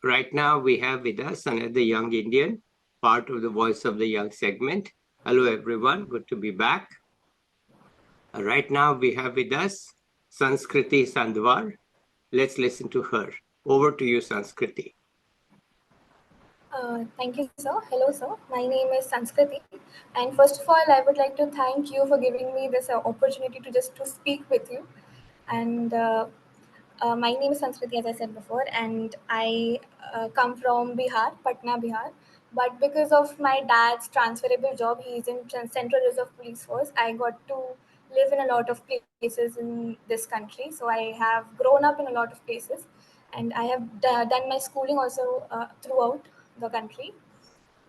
Right now, we have with us another young Indian, part of the Voice of the Young segment. Hello, everyone. Good to be back. Right now, we have with us Sanskriti Sandwar. Let's listen to her. Over to you, Sanskriti. Thank you, sir. Hello, sir. My name is Sanskriti, and first of all, I would like to thank you for giving me this opportunity to speak with you. And my name is Sanskriti, as I said before, and I come from Bihar, Patna, Bihar. But because of my dad's transferable job, he is in Central Reserve Police Force. I got to live in a lot of places in this country, so I have grown up in a lot of places, and I have done my schooling also throughout the country.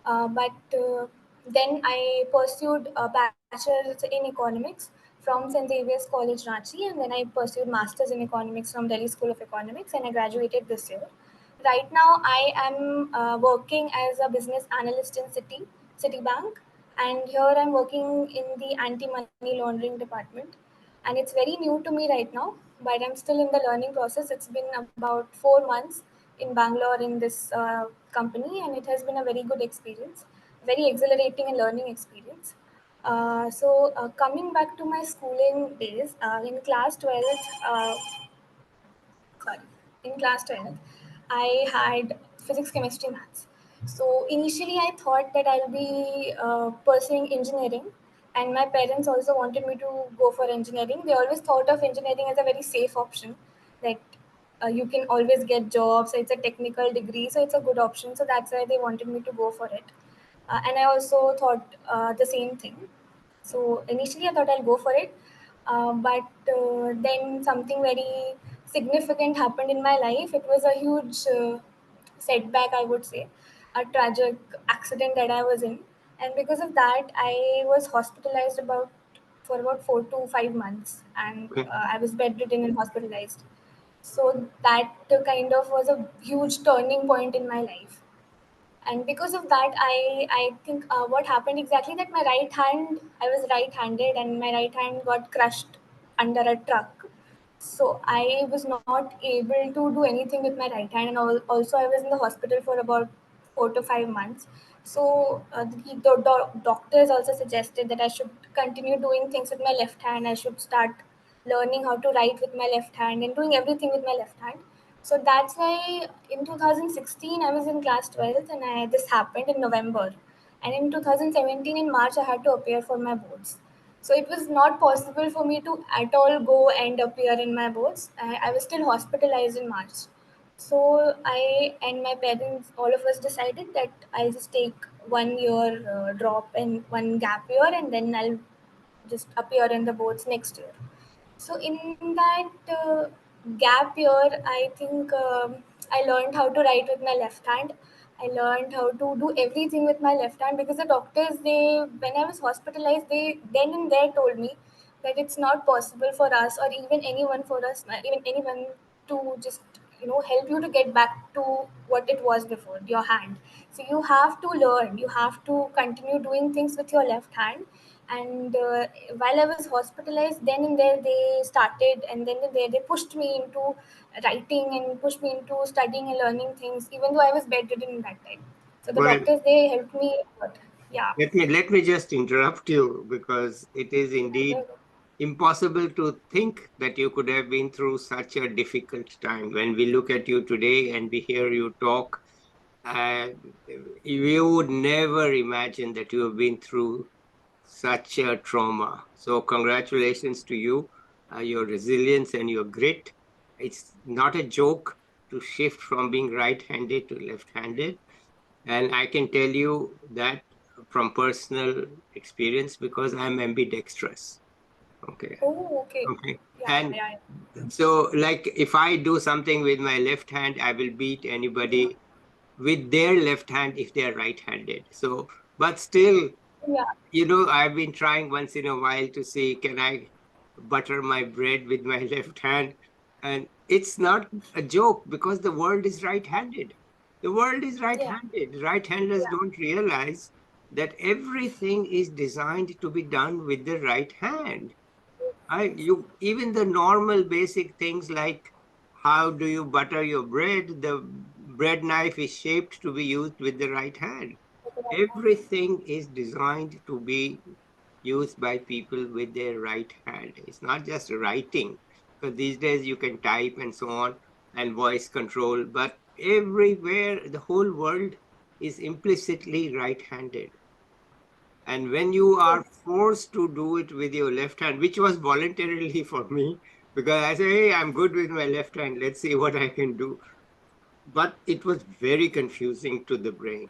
But then I pursued a bachelor's in economics from St. Xavier's College, Ranchi, and then I pursued master's in economics from Delhi School of Economics, and I graduated this year. Right now, I am working as a business analyst in Citibank, and here I'm working in the anti-money laundering department. And it's very new to me right now, but I'm still in the learning process. It's been about 4 months in Bangalore in this company, and it has been a very good experience, very exhilarating and learning experience. Coming back to my schooling days, in class 12th, sorry, in class 12th, I had physics, chemistry, maths. So initially, I thought that I'll be pursuing engineering, and my parents also wanted me to go for engineering. They always thought of engineering as a very safe option, that you can always get jobs. It's a technical degree, so it's a good option. So that's why they wanted me to go for it. And I also thought the same thing. So initially, I thought I'll go for it, but then something very significant happened in my life. It was a huge setback, I would say, a tragic accident that I was in, and because of that, I was hospitalized about for about 4 to 5 months, and Okay. I was bedridden and hospitalized. So that kind of was a huge turning point in my life, and because of that, I think what happened exactly, that my right hand, I was right handed, and my right hand got crushed under a truck. So I was not able to do anything with my right hand, and also I was in the hospital for about 4 to 5 months. So the doctors also suggested that I should continue doing things with my left hand. I should start learning how to write with my left hand and doing everything with my left hand. So that's why in 2016 I was in class 12th, and this happened in November. And in 2017 in March I had to appear for my boards. So it was not possible for me to at all go and appear in my boards. I was still hospitalized in March. So I and my parents, all of us decided that I'll just take 1 year drop and one gap year, and then I'll just appear in the boards next year. So in that gap year, I think I learned how to write with my left hand. I learned how to do everything with my left hand, because the doctors, when I was hospitalized, they then and there told me that it's not possible for us, or even anyone for us, even anyone, to just help you to get back to what it was before, your hand. So you have to learn, you have to continue doing things with your left hand. And while I was hospitalized, then and there they started, and then and there they pushed me into writing and pushed me into studying and learning things, even though I was bedridden in that time. So the Well, doctors, they helped me a lot. Yeah. let me just interrupt you because it is indeed impossible to think that you could have been through such a difficult time. When we look at you today and we hear you talk, uh, you would never imagine that you have been through such a trauma. So, congratulations to you, your resilience and your grit. It's not a joke to shift from being right handed to left handed. And I can tell you that from personal experience because I'm ambidextrous. Okay. Oh, okay. Okay. Yeah, And yeah, so, like, if I do something with my left hand, I will beat anybody with their left hand if they're right handed. So, but still, yeah, I've been trying once in a while to see, can I butter my bread with my left hand? And it's not a joke because the world is right handed. The world is right yeah, handed. Right handers yeah, don't realize that everything is designed to be done with the right hand. Even the normal basic things like how do you butter your bread, the bread knife is shaped to be used with the right hand. At the right time. Everything is designed to be used by people with their right hand. It's not just writing, because these days you can type and so on and voice control, but everywhere, the whole world is implicitly right handed. And when you are Yes. forced to do it with your left hand, which was voluntarily for me, because I say, hey, I'm good with my left hand, let's see what I can do. But it was very confusing to the brain.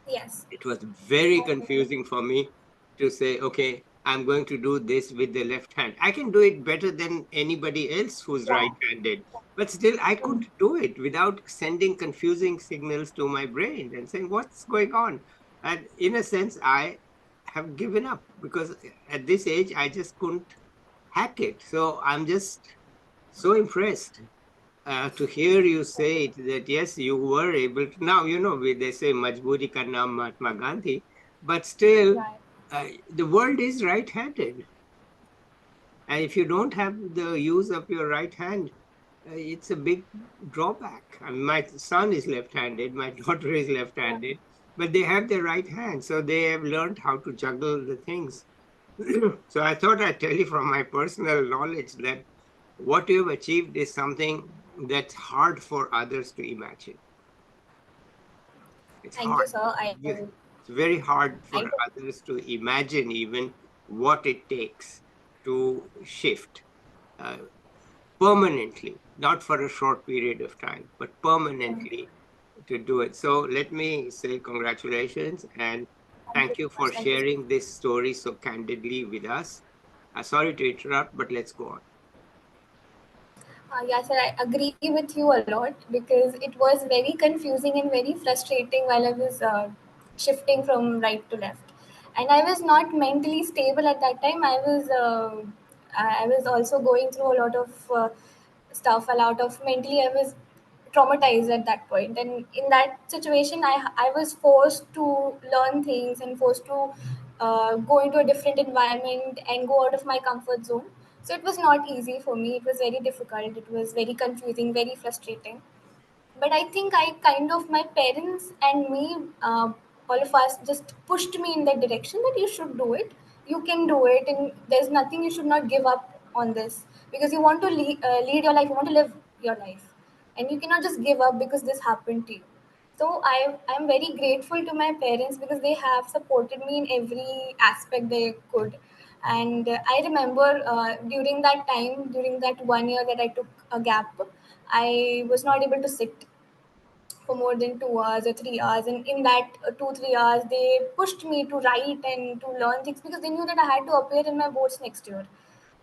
Yes. It was very And confusing for me to say, okay, I'm going to do this with the left hand. I can do it better than anybody else who's yeah. right handed, but still, I couldn't do it without sending confusing signals to my brain and saying, what's going on? And in a sense, I have given up because at this age, I just couldn't hack it. So I'm just so impressed to hear you say it, that yes, you were able to. Now, they say Majburi ka naam Mahatma Gandhi, but still, Right. the world is right handed. And if you don't have the use of your right hand, it's a big drawback. I mean, my son is left handed, my daughter is left Yeah. handed, but they have their right hand. So they have learned how to juggle the things. So I thought I'd tell you from my personal knowledge that what you've achieved is something that's hard for others to imagine. It's Thank you, hard. sir. It's very hard for I others to imagine even what it takes to shift uh, permanently, not for a short period of time, but permanently to do it. So let me say congratulations and thank you thank so you much. for Thank you so sharing much. this story so candidly with us. Sorry to interrupt, but let's go on. Yeah, sir, I agree with you a lot because it was very confusing and very frustrating while I was shifting from right to left, and I was not mentally stable at that time. I was also going through a lot of stuff. A lot of mentally, I was traumatized at that point, and in that situation, I was forced to learn things and forced to go into a different environment and go out of my comfort zone. So it was not easy for me. It was very difficult. It was very confusing, very frustrating. But I think I kind of, my parents and me, all of us just pushed me in that direction that you should do it. You can do it, and there's nothing you should not give up on this because you want to lead your life, you want to live your life, and you cannot just give up because this happened to you. So I'm very grateful to my parents because they have supported me in every aspect they could. And I remember during that time, during that 1 year that I took a gap, I was not able to sit for more than 2 hours or 3 hours. And in that 2 3 hours, they pushed me to write and to learn things because they knew that I had to appear in my boards next year.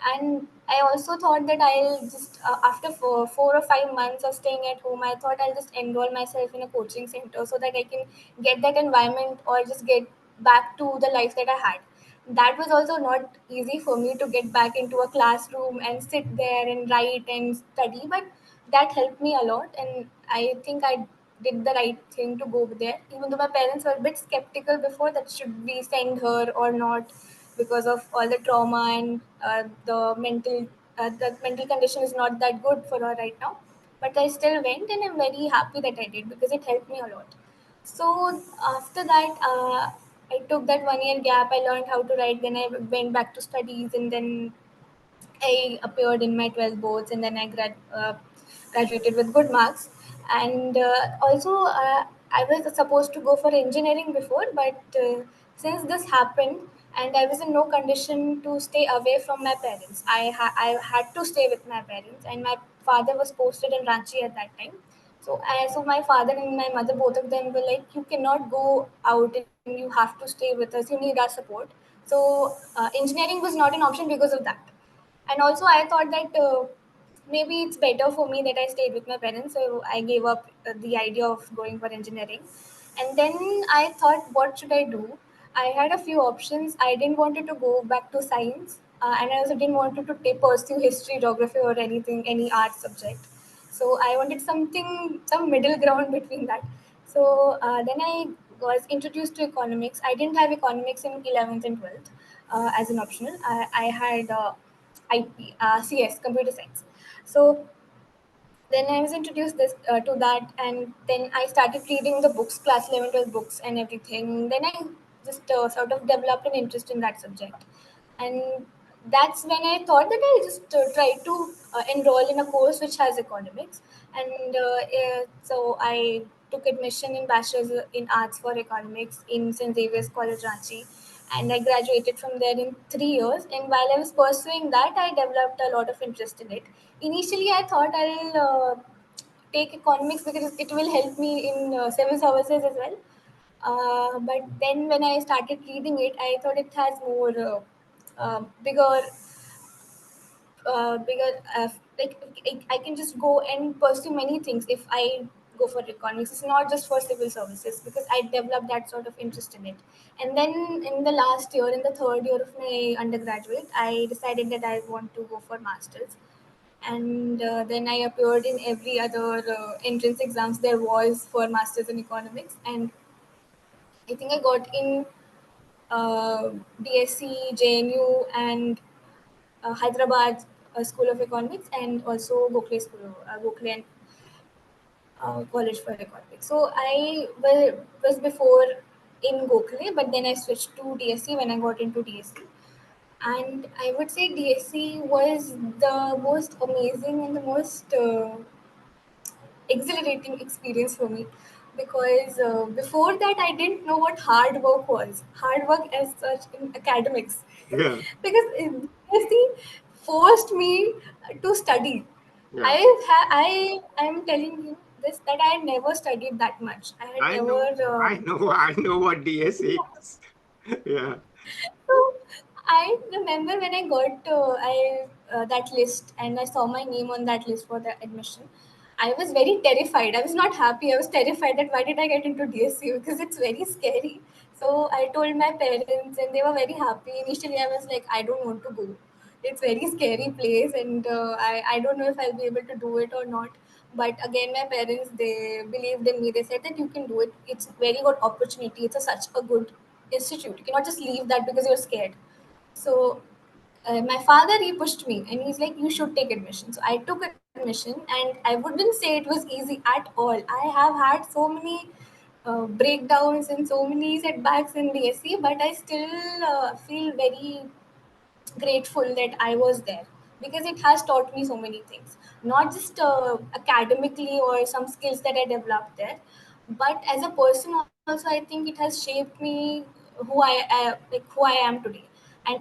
And I also thought that I'll just, after 4 or 5 months of staying at home, I thought I'll just enroll myself in a coaching center so that I can get that environment or just get back to the life that I had. That was also not easy for me to get back into a classroom and sit there and write and study, but that helped me a lot. And I think I did the right thing to go there, even though my parents were a bit skeptical before that should we send her or not because of all the trauma and the mental condition is not that good for her right now. But I still went, and I'm very happy that I did because it helped me a lot. So after that, I took that 1 year gap. I learned how to write. Then I went back to studies, and then I appeared in my 12th boards, and then I graduated with good marks. And also, I was supposed to go for engineering before, but since this happened, and I was in no condition to stay away from my parents, I had to stay with my parents, and my father was posted in Ranchi at that time. So my father and my mother, both of them were like, "You cannot go out, and you have to stay with us. You need our support." So engineering was not an option because of that. And also, I thought that maybe it's better for me that I stayed with my parents. So I gave up the idea of going for engineering. And then I thought, what should I do? I had a few options. I didn't wanted to go back to science, and I also didn't want to pursue history, geography, or anything, any art subject. So I wanted something, some middle ground between that. So then I was introduced to economics. I didn't have economics in 11th and 12th as an optional. I had IP, CS, computer science. So then I was introduced this to that, and then I started reading the books, class 11, 12 books, and everything. Then I just sort of developed an interest in that subject, and that's when I thought that I just try to enroll in a course which has economics, and so I took admission in bachelor's in arts for economics in St. Xavier's College, Ranchi, and I graduated from there in 3 years. And while I was pursuing that, I developed a lot of interest in it. Initially, I thought I'll take economics because it will help me in civil services as well. But then when I started reading it, I thought it has more bigger like I can just go and pursue many things if I go for economics. It's not just for civil services because I developed that sort of interest in it. And then in the last year, in the third year of my undergraduate, I decided that I want to go for masters. And then I appeared in every other entrance exams there was for masters in economics, and I think I got in uh, DSC, JNU, and Hyderabad School of Economics, and also Gokhale and College for Economics. So was before in Gokhale, but then I switched to DSC when I got into DSC. And I would say DSC was the most amazing and the most exhilarating experience for me, because before that I didn't know what hard work as such in academics. Yeah, Because university forced me to study. yeah. I am telling you this, that I had never studied that much. I had I never know, I know, I know what DS is. Yeah, So I remember when I got I that list and I saw my name on that list for the admission. I was very terrified. I was not happy. I was terrified that why did I get into DSC because it's very scary. So I told my parents and they were very happy. Initially, I was like, I don't want to go. It's very scary place, and I don't know if I'll be able to do it or not. But again, my parents, they believed in me. They said that you can do it. It's very good opportunity. It's such a good institute. You cannot just leave that because you're scared. So my father, he pushed me and he's like, you should take admission. So I took admission, and I wouldn't say it was easy at all. I have had so many breakdowns and so many setbacks in BSc, but I still feel very grateful that I was there, because it has taught me so many things, not just academically or some skills that I developed there, but as a person also. I think it has shaped me who I am today. And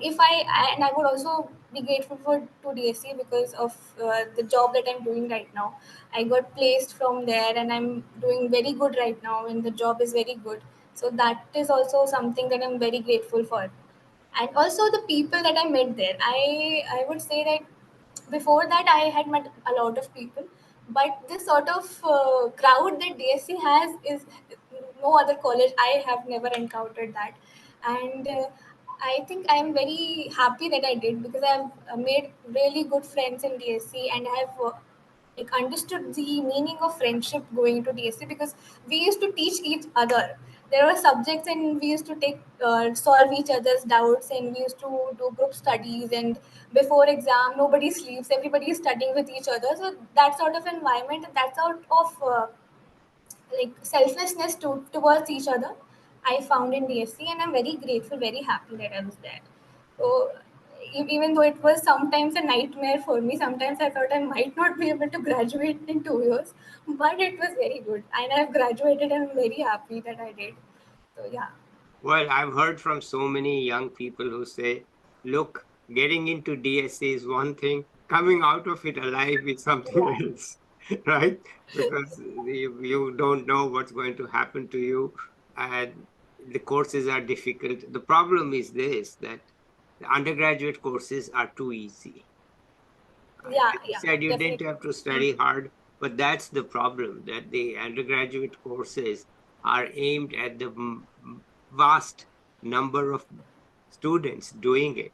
I would also be grateful for to DSC because of the job that I'm doing right now. I got placed from there, and I'm doing very good right now, and the job is very good. So that is also something that I'm very grateful for. And also the people that I met there. I would say that before that I had met a lot of people, but this sort of crowd that DSC has is no other college. I have never encountered that, and I think I am very happy that I did, because I've made really good friends in DSC, and I've like understood the meaning of friendship going to DSC, because we used to teach each other. There were subjects and we used to take solve each other's doubts, and we used to do group studies, and before exam nobody sleeps, everybody is studying with each other. So that sort of environment, that sort of like selflessness towards each other, I found in DSC, and I'm very grateful, very happy that I was there. So even though it was sometimes a nightmare for me, sometimes I thought I might not be able to graduate in 2 years, but it was very good, and I've graduated, and I'm very happy that I did. So yeah, well, I've heard from so many young people who say, look, getting into DSC is one thing, coming out of it alive is something yeah, else, right? Because you don't know what's going to happen to you, and the courses are difficult. The problem is this, that the undergraduate courses are too easy. yeah, As you yeah, said, you didn't definitely. have to study hard, but that's the problem, that the undergraduate courses are aimed at the vast number of students doing it.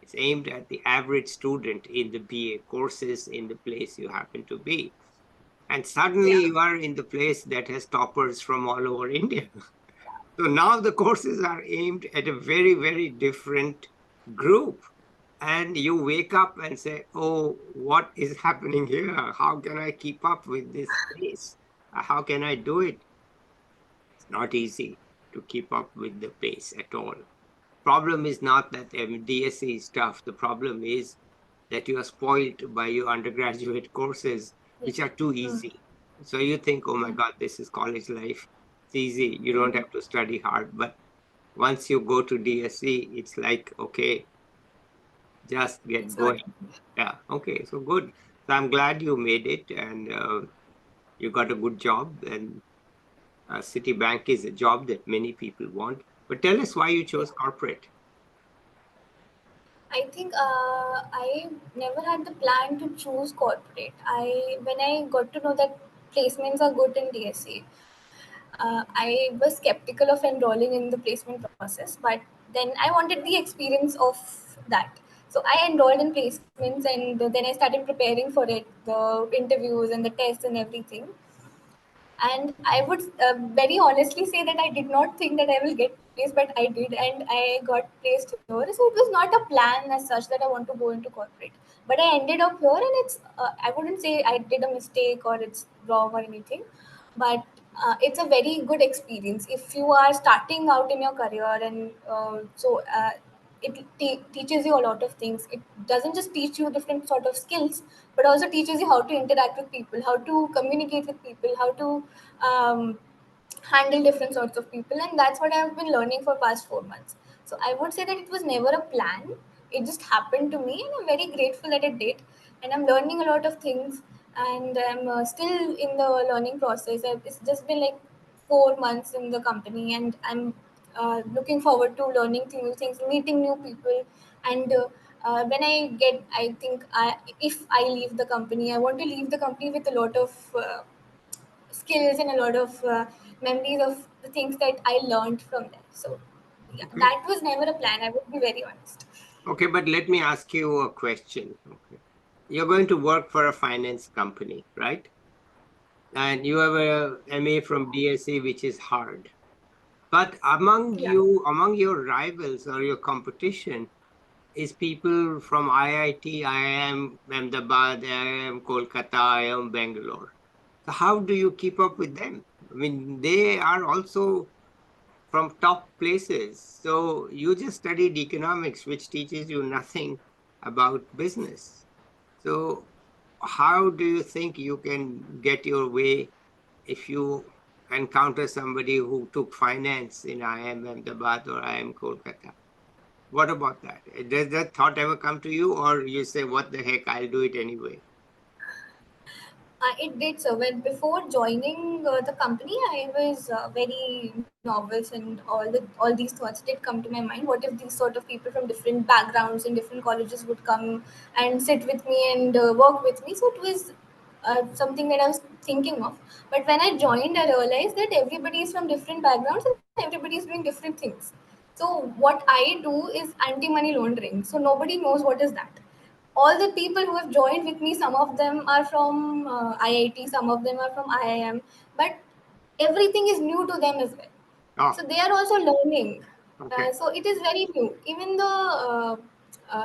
It's aimed at the average student in the BA courses in the place you happen to be. And suddenly Yeah, you are in the place that has toppers from all over India. So now the courses are aimed at a very, very different group. and you wake up and say, oh, what is happening here? How can I keep up with this pace? How can I do it? It's not easy to keep up with the pace at all. Problem is not that DSE is tough. The problem is that you are spoiled by your undergraduate courses, which are too Mm. easy. So you think, oh my Mm. God, this is college life. It's easy. You don't Mm. have to study hard. But once you go to DSE, it's like, okay, just get It's not. going. Yeah. Okay. So good. So I'm glad you made it and you got a good job. And Citibank is a job that many people want. But tell us why you Yeah. chose corporate. I think I never had the plan to choose corporate. I when I got to know that placements are good in DSA, I was skeptical of enrolling in the placement process, but then I wanted the experience of that. So I enrolled in placements, and then I started preparing for it, the interviews and the tests and everything. And I would very honestly say that I did not think that I will get placed, but I did, and I got placed here. So it was not a plan as such that I want to go into corporate, but I ended up here, and it's I wouldn't say I did a mistake or it's wrong or anything, but it's a very good experience if you are starting out in your career, and it teaches you a lot of things. It doesn't just teach you different sort of skills, but also teaches you how to interact with people, how to communicate with people, how to um, handle different sorts of people, and that's what I've been learning for past 4 months. So I would say that it was never a plan. It just happened to me, and I'm very grateful that it did. And I'm learning a lot of things, and I'm still in the learning process. It's just been like 4 months in the company, and I'm looking forward to learning new things, meeting new people, and I think if I leave the company, I want to leave the company with a lot of skills and a lot of memories of the things that I learned from there. So, yeah, Okay. that was never a plan. I would be very honest. Okay, but let me ask you a question. Okay. You're going to work for a finance company, right? And you have a MA from DSE, which is hard. But among Yeah. you, among your rivals or your competition, is people from IIT, IIM Ahmedabad, IIM Kolkata, IIM Bangalore. So how do you keep up with them? I mean, they are also from top places. So you just studied economics, which teaches you nothing about business. So how do you think you can get your way if you encounter somebody who took finance in IIM Ahmedabad or IIM Kolkata? What about that? Does that thought ever come to you, or you say, what the heck, I'll do it anyway? It did so. When before joining the company, I was very novice, and all these thoughts did come to my mind. What if these sort of people from different backgrounds and different colleges would come and sit with me and work with me? So it was something that I was thinking of. But when I joined, I realized that everybody is from different backgrounds and everybody is doing different things. So what I do is anti-money laundering. So nobody knows what is that. All the people who have joined with me, some of them are from IIT, some of them are from IIM, but everything is new to them as well. Oh, So they are also learning. okay, So it is very new. Even the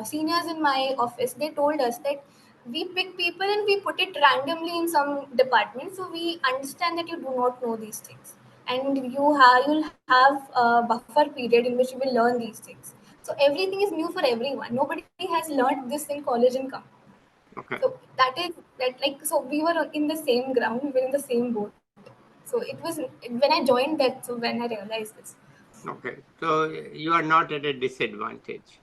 seniors in my office, they told us that we pick people and we put it randomly in some department. So we understand that you do not know these things, and you'll have a buffer period in which you will learn these things. So everything is new for everyone. Nobody has learned this in college and come. okay, So that is that like so we were in the same ground, we were in the same boat. So it was when I joined that. So when I realized this, okay. So you are not at a disadvantage.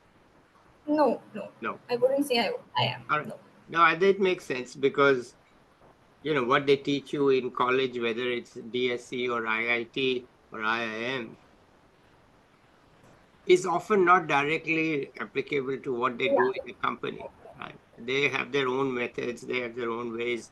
no, no, No. I wouldn't say I am. All right. No. No, that makes sense because what they teach you in college, whether it's DSC or IIT or IIM, is often not directly applicable to what they do Yeah. in a company. Right? They have their own methods, they have their own ways.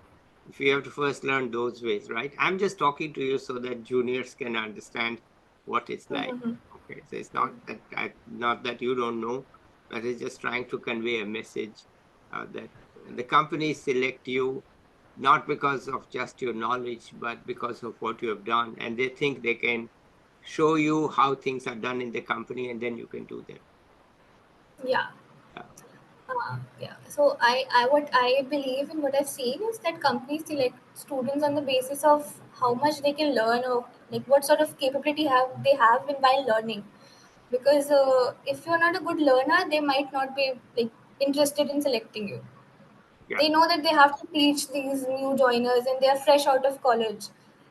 If you have to first learn those ways, right? I'm just talking to you so that juniors can understand what it's like. Mm-hmm. Okay, so it's not that you don't know, but it's just trying to convey a message that the companies select you not because of just your knowledge, but because of what you have done, and they think they can show you how things are done in the company and then you can do them. Yeah. Yeah. Yeah. So what I believe and what I've seen is that companies select students on the basis of how much they can learn, or like what sort of capability have they have in while learning. Because if you're not a good learner, they might not be like interested in selecting you. Yeah, They know that they have to teach these new joiners and they are fresh out of college,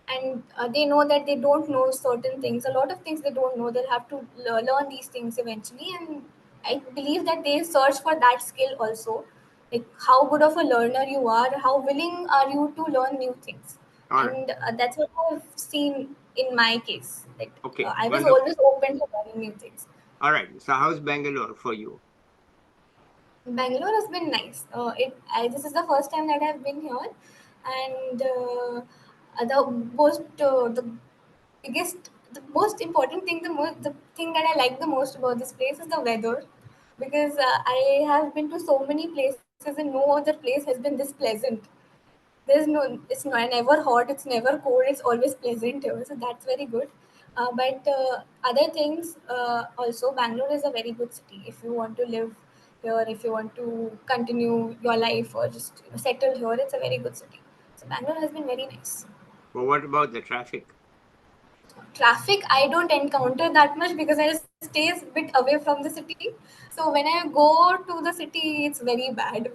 and they know that they don't know certain things, a lot of things they don't know. They'll have to learn these things eventually, and I believe that they search for that skill also, like how good of a learner you are, how willing are you to learn new things. all right. And that's what I've seen in my case, that Okay, I was wonderful. always open to learning new things. All right. So how's Bangalore for you? Bangalore has been nice. This is the first time that I've been here, and the biggest, the most important thing, the thing that I like the most about this place is the weather, because I have been to so many places and no other place has been this pleasant. There's no, it's not never hot, it's never cold, it's always pleasant here, so that's very good. But other things, also Bangalore is a very good city if you want to live here, if you want to continue your life or just settle here. It's a very good city, so Bangalore has been very nice. Well, what about the traffic? Traffic I don't encounter that much because I stay a bit away from the city. So when I go to the city, it's very bad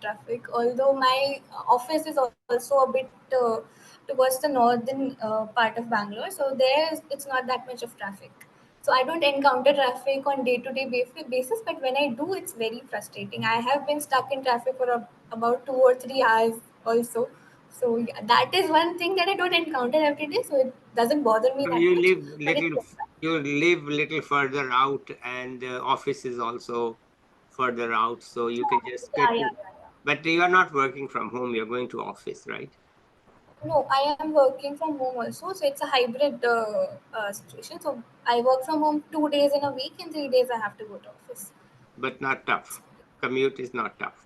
traffic. Although my office is also a bit towards the northern part of Bangalore, so there it's not that much of traffic. So I don't encounter traffic on day-to-day basis, but when I do, it's very frustrating. I have been stuck in traffic for about 2 or 3 hours also. So yeah, that is one thing that I don't encounter every day, so it doesn't bother me So that you much. live But it's little, you live little further out, and the office is also further out, so you can just yeah, get yeah, to. yeah, yeah. But you are not working from home; you're going to office, right? No, I am working from home also, so it's a hybrid situation. So I work from home 2 days in a week, and 3 days I have to go to office. But not tough. Commute is not tough.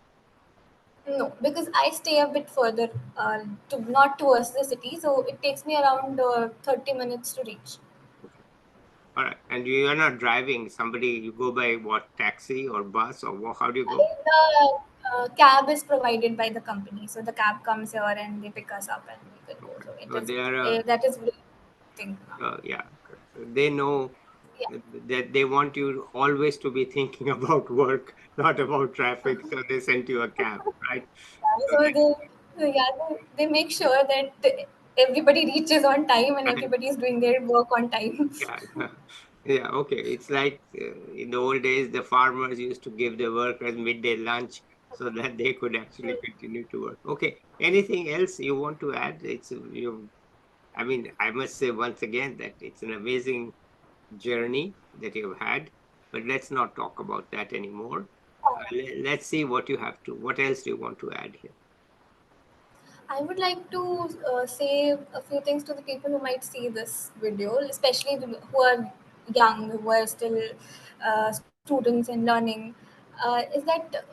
No, because I stay a bit further, to not towards the city, so it takes me around 30 minutes to reach. Okay. All right. And you are not driving. Somebody, you go by what, taxi or bus, or how do you go? The cab is provided by the company, so the cab comes here and they pick us up and we can go. Okay. So it So is they are, that is really thing. yeah, correct. So they know Yeah. that they want you always to be thinking about work, not about traffic. So they sent you a cab, right? So So they make sure that everybody reaches on time and that, everybody is doing their work on time. yeah, yeah, okay. It's like in the old days, the farmers used to give the workers midday lunch so that they could actually continue to work. Okay. Anything else you want to add? I mean, I must say once again that it's an amazing journey that you've had, but let's not talk about that anymore. Let's see what you have to, what else do you want to add here? I would like to say a few things to the people who might see this video, especially who are young, who are still students and learning. Is that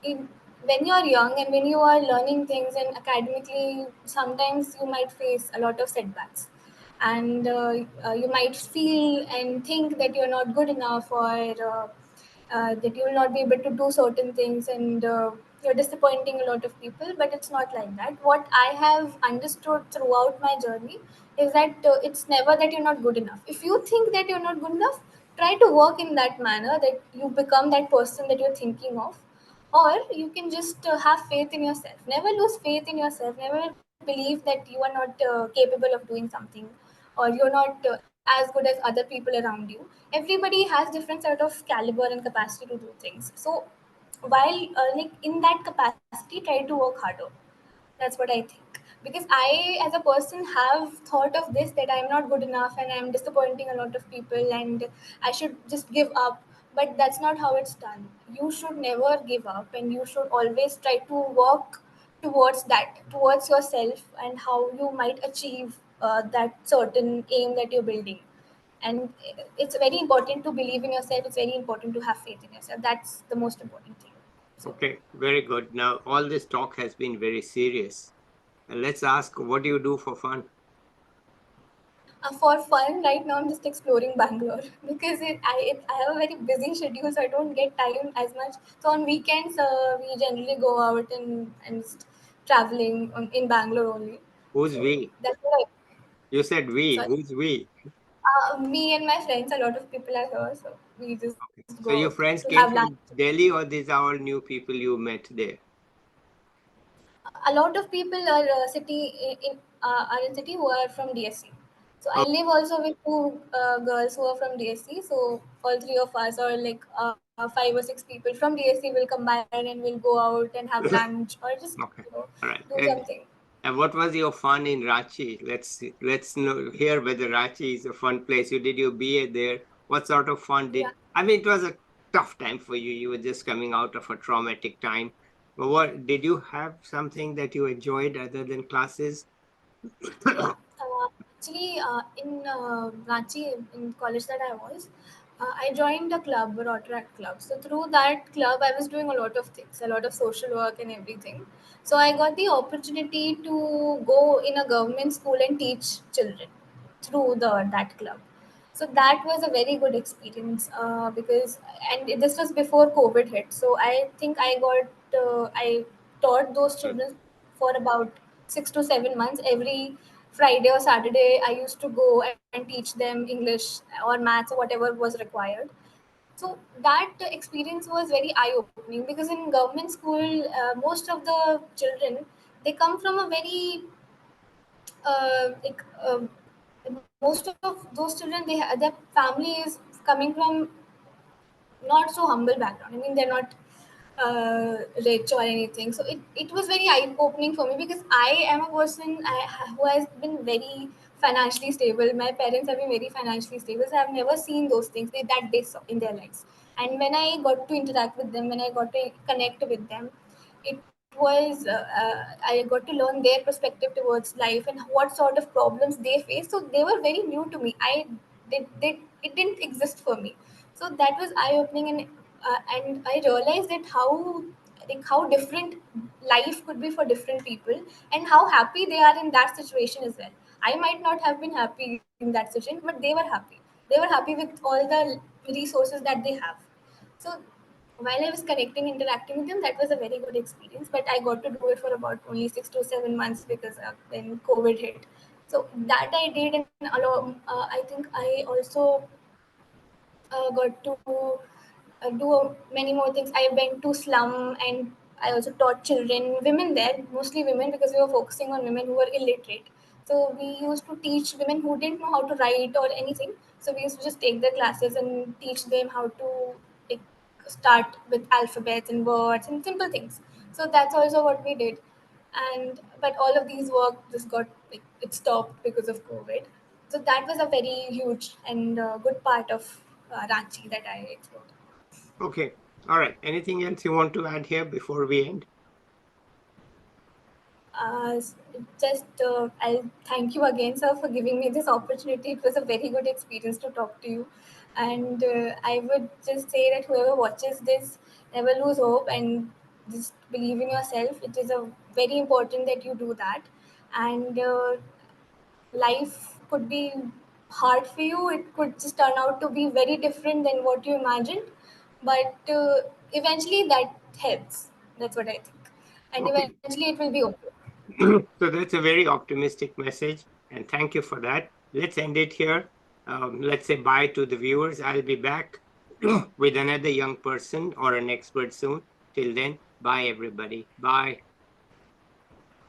in, when you're young and when you are learning things and academically, sometimes you might face a lot of setbacks, and you might feel and think that you're not good enough, or that you will not be able to do certain things, and you're disappointing a lot of people. But it's not like that. What I have understood throughout my journey is that it's never that you're not good enough. If you think that you're not good enough, try to work in that manner that you become that person that you're thinking of. Or you can just have faith in yourself. Never lose faith in yourself. Never believe that you are not capable of doing something, or you're not as good as other people around you. Everybody has different sort of caliber and capacity to do things. So while like in that capacity, try to work harder. That's what I think. Because I, as a person, have thought of this, that I'm not good enough and I'm disappointing a lot of people and I should just give up. But that's not how it's done. You should never give up, and you should always try to work towards that, towards yourself, and how you might achieve that certain aim that you're building. And it's very important to believe in yourself. It's very important to have faith in yourself. That's the most important thing. So Okay, very good. Now, all this talk has been very serious. And let's ask, what do you do for fun? For fun, right now I'm just exploring Bangalore because I have a very busy schedule, so I don't get time as much. So on weekends, we generally go out and just traveling in Bangalore only. Who's So we? that's what You said we. sorry. Who's we? Me and my friends, a lot of people are here, so we just Okay. go So your out friends to came have lunch. from Delhi, or these are all new people you met there? A lot of people are are in city who are from DSC. So I Oh, live also with two girls who are from DSC. So all three of us, or like 5 or 6 people from DSC, will combine and we'll go out and have lunch or just okay. All right. do something. And what was your fun in Ranchi? Let's know hear whether Ranchi is a fun place. You did your BA there. What sort of fun did? Yeah. I mean, it was a tough time for you. You were just coming out of a traumatic time. But what did you have something that you enjoyed other than classes? Yeah, actually, in Ranchi, in college that I was, I joined a club, a Rotaract club. So through that club, I was doing a lot of things, a lot of social work and everything. So I got the opportunity to go in a government school and teach children through the that club. So that was a very good experience because, and this was before COVID hit. So I think I taught those children for about 6 to 7 months. Every Friday or Saturday, I used to go and teach them English or maths or whatever was required. So that experience was very eye opening because in government school, most of the children, they come from a very like most of those children, their family is coming from not so humble background. I mean, they're not rich or anything. So it was very eye opening for me because I am a person who has been very financially stable. My parents have been very financially stable. So I've never seen those things that they saw in their lives. And when I got to interact with them, when I got to connect with them, it was I got to learn their perspective towards life and what sort of problems they face. So they were very new to me. They it didn't exist for me. So that was eye opening, and I realized that how different life could be for different people and how happy they are in that situation as well. I might not have been happy in that situation, but they were happy with all the resources that they have. So while I was connecting, interacting with them, that was a very good experience. But I got to do it for about only 6 to 7 months because then COVID hit. So that I did, and I think I also got to do many more things. I went to slum and I also taught children, women there, mostly women because we were focusing on women who were illiterate. So we used to teach women who didn't know how to write or anything. So we used to just take their classes and teach them how to like, start with alphabets and words and simple things. So that's also what we did. And but all of these work just got like it stopped because of COVID. So that was a very huge and good part of Ranchi that I explored. Okay. All right. Anything else you want to add here before we end? Just I'll thank you again, sir, for giving me this opportunity. It was a very good experience to talk to you, and I would just say that whoever watches this, never lose hope and just believe in yourself. It is a very important that you do that, and life could be hard for you. It could just turn out to be very different than what you imagined, but eventually that helps. That's what I think, and Okay. eventually it will be okay. So that's a very optimistic message, and thank you for that. Let's end it here. Let's say bye to the viewers. I'll be back with another young person or an expert soon. Till then, bye, everybody. Bye.